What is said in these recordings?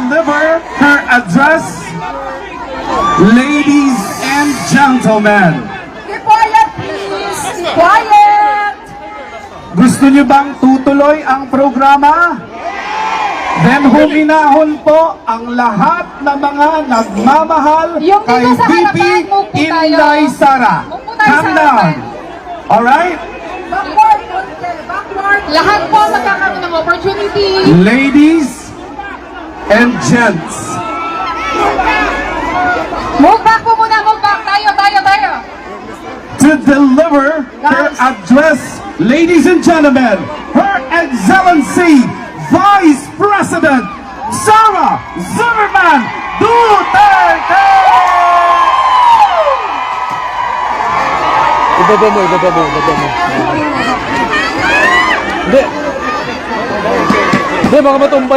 deliver her address. Ladies and gentlemen, Be quiet, please! Be quiet! gusto niyo bang tutuloy ang programa? Then huminahon po ang lahat ng mga nagmamahal Yung kay dito sa VP harapan, move po tayo. Inday Sara. Move po tayo Come sa down. harapan. Alright? Backward, konti, backward! Lahat po magkakaroon ng opportunity. Ladies and gents, Move back po muna, move back! Tayo! to deliver her address, ladies and gentlemen, Her Excellency Vice President Sara Zimmerman Duterte! Ibaba mo. Hindi. Hindi, baka matumba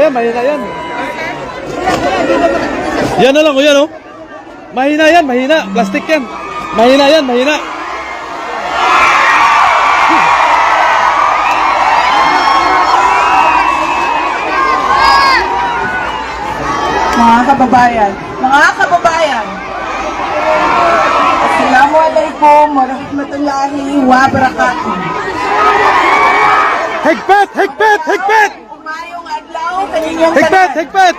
yan, mahina yan. Yan na lang, yan oh. Mahina, plastic yan. Mahina. Mga kababayan, Assalamualaikum warahmatullahi wabarakatuh. Higpit! Umayong adlaw kaninyong Higpit!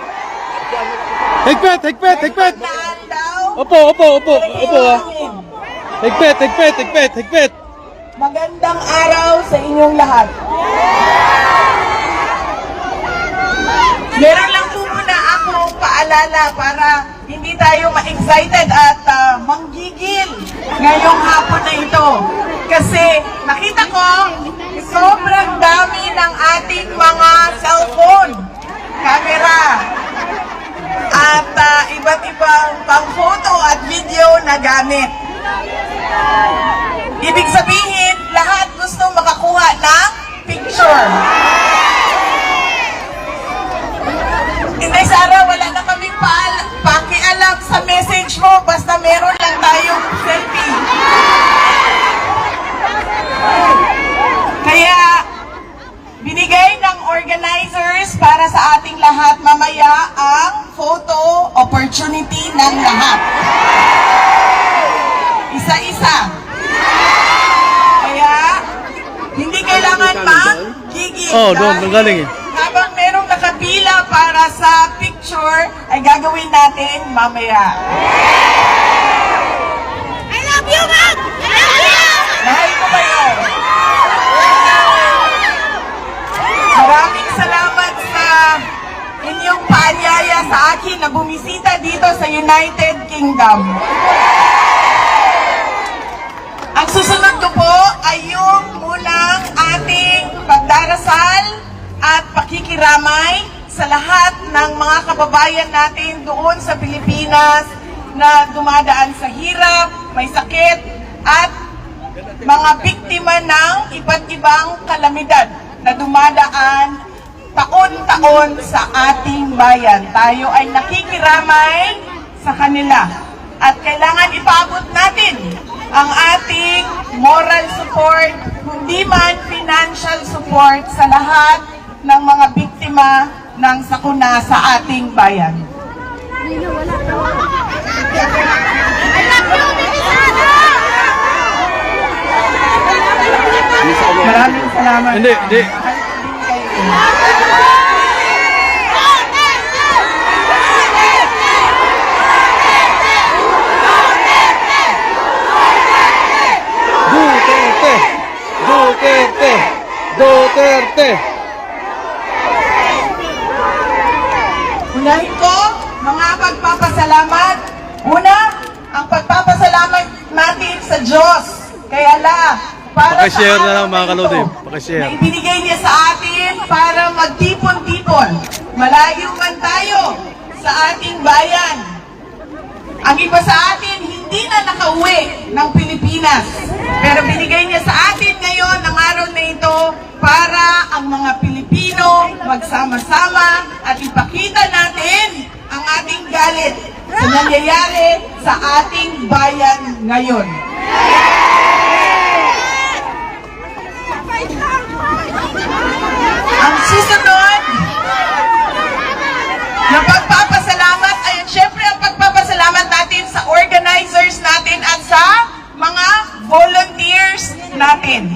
tanan daw. Opo ah. Higpit! Magandang araw sa inyong lahat. Meron lang po muna akong paalala para hindi tayo ma-excited at manggigil ngayong hapon na ito. Kasi nakita ko sobrang dami ng ating mga cellphone, camera, at iba't ibang pang-photo at video na gamit. Ibig sabihin, lahat gusto makakuha ng picture. Hindi, Sara, wala na kaming pakialam sa message mo, basta meron lang tayong selfie. Kaya, binigay ng organizers para sa ating lahat mamaya ang photo opportunity ng lahat. Isa-isa. Kaya, hindi kailangan mag-gigil. Oh, doon, galing eh. Habang merong nakapila para sa picture, ay gagawin natin mamaya. I love you, Ma'am! Mahal ko kayo. Maraming salamat sa inyong paanyaya sa akin na bumisita dito sa United Kingdom. Ang susunod ko po ay yung munang ating pagdarasal at pakikiramay sa lahat ng mga kababayan natin doon sa Pilipinas na dumadaan sa hirap, may sakit, at mga biktima ng iba't ibang kalamidad na dumadaan taon-taon sa ating bayan. Tayo ay nakikiramay sa kanila at kailangan ipaabot natin ang ating moral support, kundi man financial support sa lahat ng mga biktima ng sakuna sa ating bayan. Maraming salamat. Hindi. Duterte! Unahin ko, mga pagpapasalamat. Una, ang pagpapasalamat natin sa Diyos. Kaya para Pakishare sa na lang, araw mga na kalodi. ito, Pakishare. na ibinigay niya sa atin para magtipon-tipon. Malayo man tayo sa ating bayan. Ang iba sa atin hindi na nakauwi ng Pilipinas. Pero binigay niya sa atin ngayon ang araw na ito para ang mga Pilipino magsama-sama at ipakita natin ang ating galit sa nangyayari sa ating bayan ngayon. Ang susunod, natin.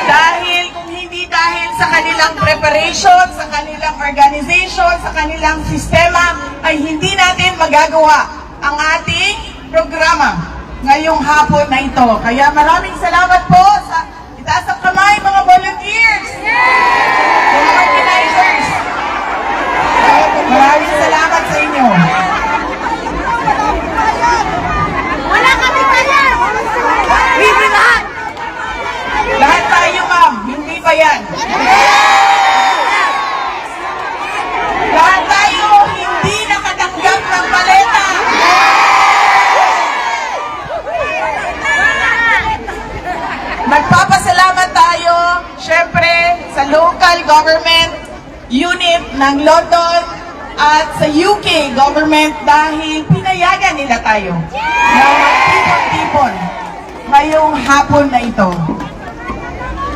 Dahil kung hindi dahil sa kanilang preparation, sa kanilang organization, sa kanilang sistema, ay hindi natin magagawa ang ating programa ngayong hapon na ito. Kaya maraming salamat po sa itaas ang kamay mga volunteers, mga organizers. Maraming salamat sa inyo. Wala kami pala! Libre lahat! Lahat tayo, ma'am. Hindi pa yan. Lahat tayo hindi nakatanggap ng paleta. Nagpapasalamat tayo, syempre, sa local government unit ng London at sa UK government dahil pinayagan nila tayo na magtipon-tipon ngayong hapon na ito.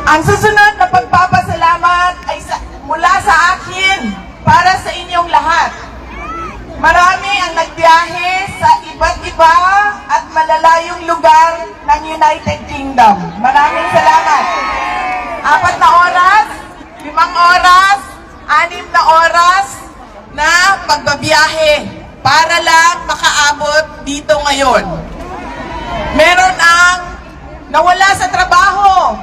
Ang susunod na pagpapasalamat ay mula sa akin para sa inyong lahat. Marami ang nagbiyahe sa iba't iba at malalayong lugar ng United Kingdom. Maraming salamat. 4 na oras, 5 oras, 6 na oras na pagbabiyahe para lang makaabot dito ngayon. Meron ang nawala sa trabaho,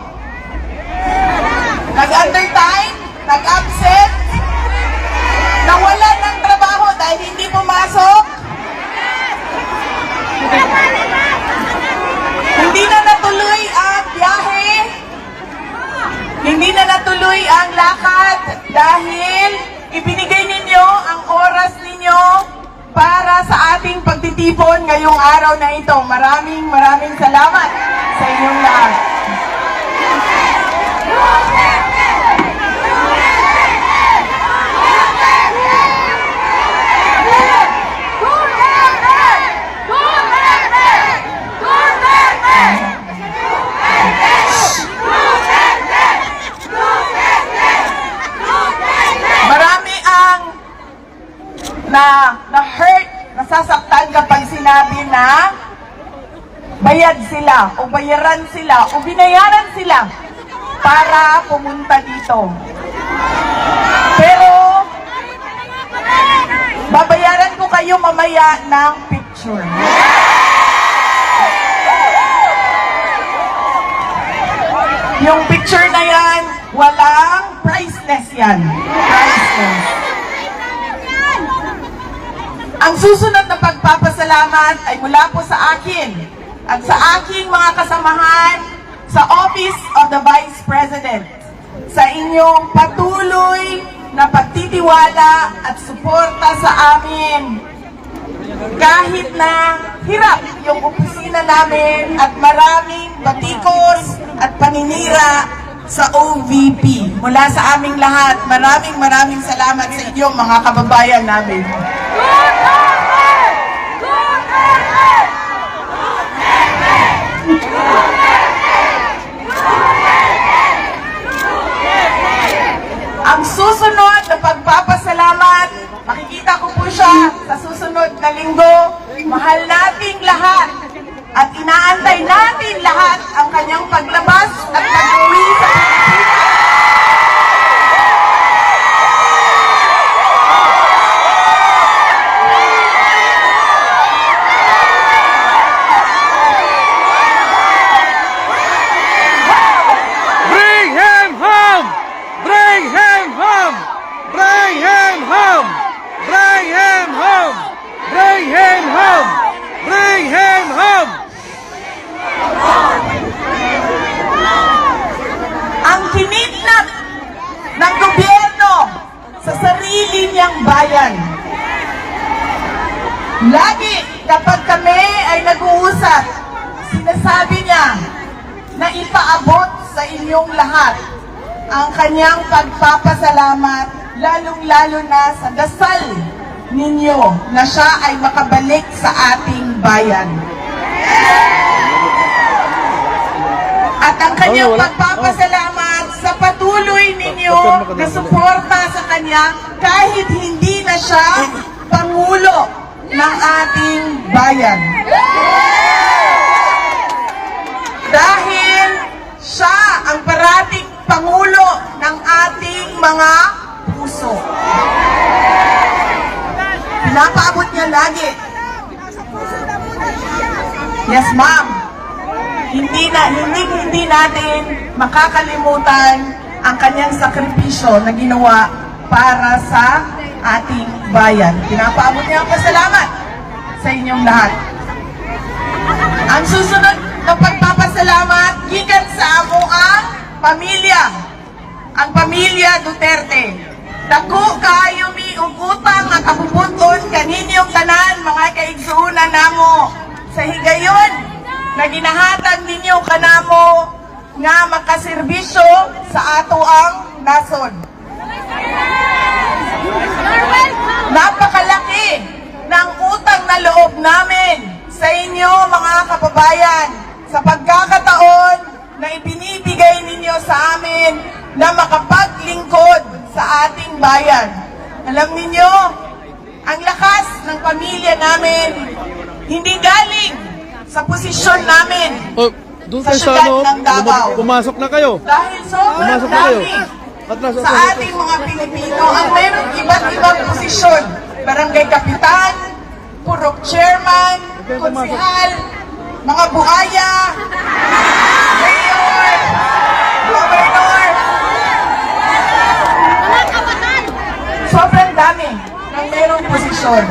nag-undertime, nag-absent, nawala ng trabaho dahil hindi pumasok, hindi na natuloy ang biyahe, hindi na natuloy ang lakad dahil ibinigay ninyo ang oras ninyo para sa ating pagtitipon ngayong araw na ito. Maraming salamat sa inyong lahat. Marami ang na-hurt, nasasaktan kapag sinabi na bayad sila o bayaran sila o binayaran sila para pumunta dito. Pero babayaran ko kayo mamaya ng picture. Yung picture na yan, walang priceless yan. Priceless. Ang susunod na pagpapasalamat ay mula po sa akin at sa aking mga kasamahan sa Office of the Vice President sa inyong patuloy na pagtitiwala at suporta sa amin. Kahit na hirap yung opisina namin at maraming batikos at paninira sa OVP. Mula sa aming lahat, maraming salamat sa inyong mga kababayan namin. Ang susunod na pagpapasalamat, makikita ko po siya sa susunod na linggo. Mahal nating lahat at inaantay natin lahat ang kanyang paglabas at pag-uwi sa Pilipinas. Bring him home! Bring him home! Bring him home! Bring him home! Bring him home! Bring him home! Ang kinidnap ng gobyerno sa sarili niyang bayan. Lagi kapag kami ay nag-uusap, sinasabi niya na ipaabot sa inyong lahat ang kanyang pagpapasalamat, lalong-lalo na sa dasal ninyo na siya ay makabalik sa ating bayan. At ang kanyang pagpapasalamat sa patuloy ninyo na suporta sa kanya kahit hindi na siya Pangulo ng ating bayan. Dahil Siya ang parating Pangulo ng ating mga puso. Pinapaabot niya lagi. Yes, ma'am. Hindi natin makakalimutan ang kanyang sakripisyo na ginawa para sa ating bayan. Pinapaabot niya ang pasalamat sa inyong lahat. Ang susunod na pagpapasalamat gikan sa amo ang pamilya. Ang pamilya Duterte. Dako kayo mi ugutang nga kapupunton kaninyong tanan mga kaigsuunan namo sa higayon na ginahatag ninyo kanamo nga makaserbisyo sa ato ang nasod. Napakalaki ng utang na loob namin sa inyo mga kababayan sa pagkakataon na ibinibigay ninyo sa amin na makapaglingkod sa ating bayan. Alam ninyo, ang lakas ng pamilya namin hindi galing sa posisyon namin Oh, doon sa kayo sa syudad ano, ng Davao. pumasok na kayo. Dahil sobrang Pumasok na kayo. dami Atras, sa atras, ating mga Pilipino ang mayroong iba't ibang posisyon. Barangay Kapitan, Purok Chairman, Konsehal, mga buhaya, Mayor, Governor. Sobrang dami ng mayroong posisyon.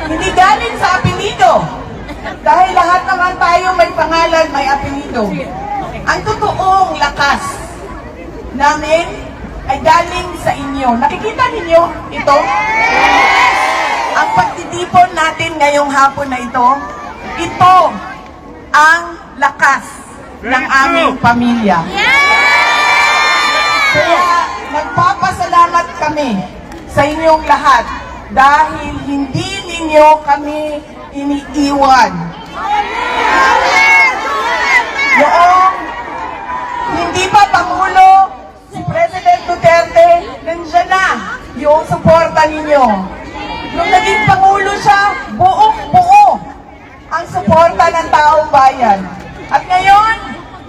Hindi galing sa apelido. Dahil lahat naman tayo may pangalan, may apelido. Ang totoong lakas namin ay galing sa inyo. Nakikita ninyo ito? Ang pagtitipon natin ngayong hapon na ito ang lakas ng aming pamilya. Kaya nagpapasalamat kami sa inyong lahat dahil hindi ninyo kami iniiwan. Noong hindi pa Pangulo si President Duterte, nandiyan na yung suporta ninyo. Nung naging Pangulo siya, buong-buo ang suporta ng taong bayan. At ngayon,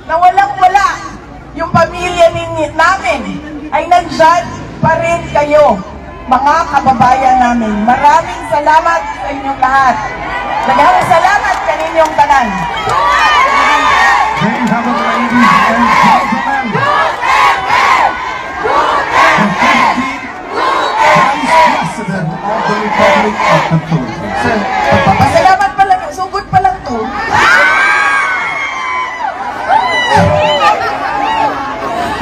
na walang-wala yung pamilya namin, ay nandyan pa rin kayo, mga kababayan namin. Maraming salamat sa inyong lahat. Maraming salamat kaninyong tanan. Then have a ladies and gentlemen, the 15th Vice President of the Republic of the Philippines. Sir, pasalamat pa lang, sugod pa lang to.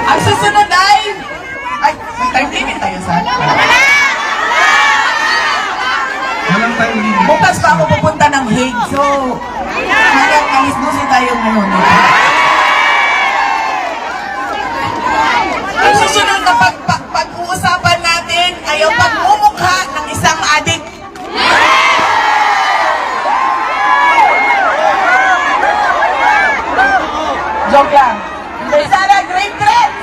Ang susunod ay may time limit tayo sa Walang tayo limit. bukas pa ako pupunta ng Hague. So, hanggang alis-dusin tayo ngayon. Ang susunod na pag-uusapan natin ay ang pagmumukha ng isang adik. Joke lang. May sana great threats.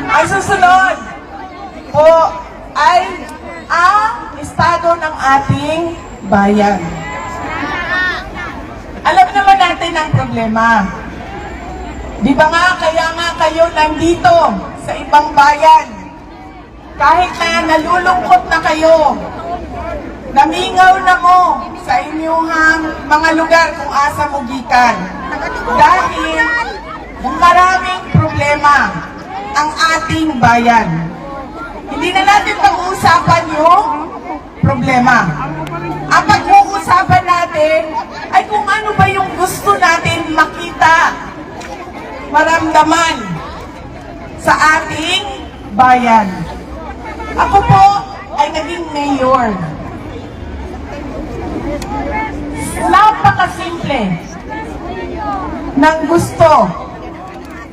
Ang susunod po ay ang estado ng ating bayan. Alam naman natin ang problema. Di ba nga, kaya nga kayo nandito sa ibang bayan. Kahit na nalulungkot na kayo, namingaw na mo sa inyong mga lugar kung asa mo gikan. Dahil maraming problema ang ating bayan. Hindi na natin pag-uusapan yung problema. Ang pag-uusapan natin ay kung ano ba yung gusto natin makita, maramdaman sa ating bayan. Ako po ay naging mayor. Napakasimple ng gusto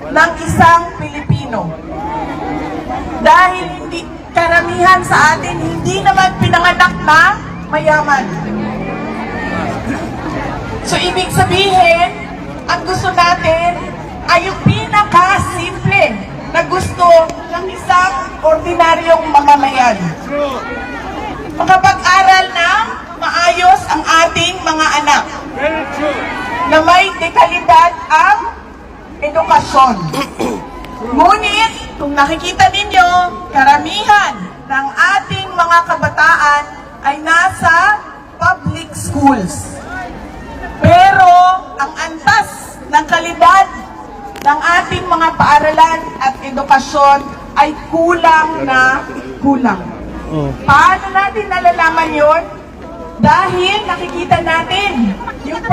ng isang Pilipino. Dahil hindi karamihan sa atin hindi naman pinanganak na mayaman. So ibig sabihin, ang gusto natin ay yung pinaka-simple na gusto ng isang ordinaryong mamamayan. Makapag-aral ng maayos ang ating mga anak. na may dekalidad ang edukasyon. Ngunit, kung nakikita ninyo, karamihan ng ating mga kabataan ay nasa public schools. Pero, ang antas ng kalidad ng ating mga paaralan at edukasyon ay kulang na kulang. Paano natin nalalaman yon? Dahil nakikita natin yung